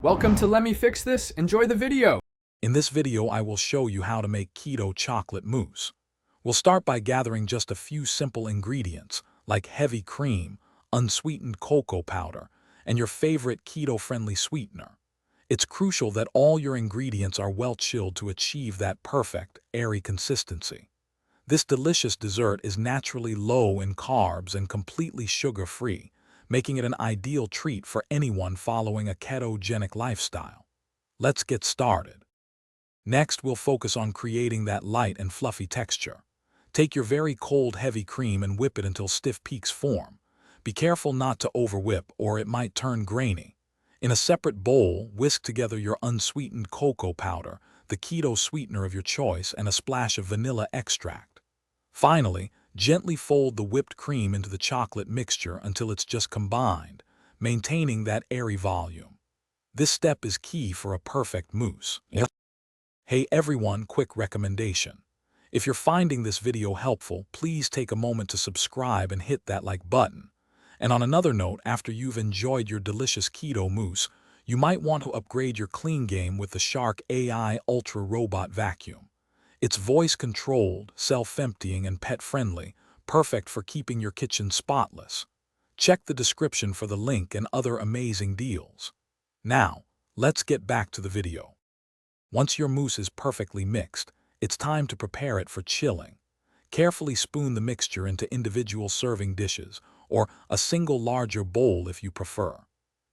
Welcome to Let Me Fix This. Enjoy the video. In this video, I will show you how to make keto chocolate mousse. We'll start by gathering just a few simple ingredients, like heavy cream, unsweetened cocoa powder, and your favorite keto-friendly sweetener. It's crucial that all your ingredients are well chilled to achieve that perfect, airy consistency. This delicious dessert is naturally low in carbs and completely sugar-free, making it an ideal treat for anyone following a ketogenic lifestyle. Let's get started. Next, we'll focus on creating that light and fluffy texture. Take your very cold, heavy cream and whip it until stiff peaks form. Be careful not to overwhip or it might turn grainy. In a separate bowl, whisk together your unsweetened cocoa powder, the keto sweetener of your choice, and a splash of vanilla extract. Finally, gently fold the whipped cream into the chocolate mixture until it's just combined, maintaining that airy volume. This step is key for a perfect mousse. Hey everyone, quick recommendation. If you're finding this video helpful, please take a moment to subscribe and hit that like button. And on another note, after you've enjoyed your delicious keto mousse, you might want to upgrade your clean game with the Shark AI Ultra Robot Vacuum. It's voice-controlled, self-emptying, and pet-friendly, perfect for keeping your kitchen spotless. Check the description for the link and other amazing deals. Now, let's get back to the video. Once your mousse is perfectly mixed, it's time to prepare it for chilling. Carefully spoon the mixture into individual serving dishes, or a single larger bowl if you prefer.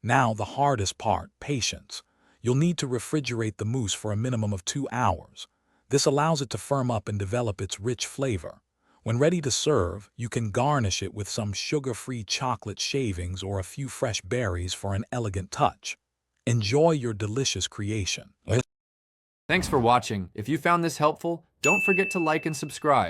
Now the hardest part, patience. You'll need to refrigerate the mousse for a minimum of 2 hours. This allows it to firm up and develop its rich flavor. When ready to serve, you can garnish it with some sugar-free chocolate shavings or a few fresh berries for an elegant touch. Enjoy your delicious creation. Thanks for watching. If you found this helpful, don't forget to like and subscribe.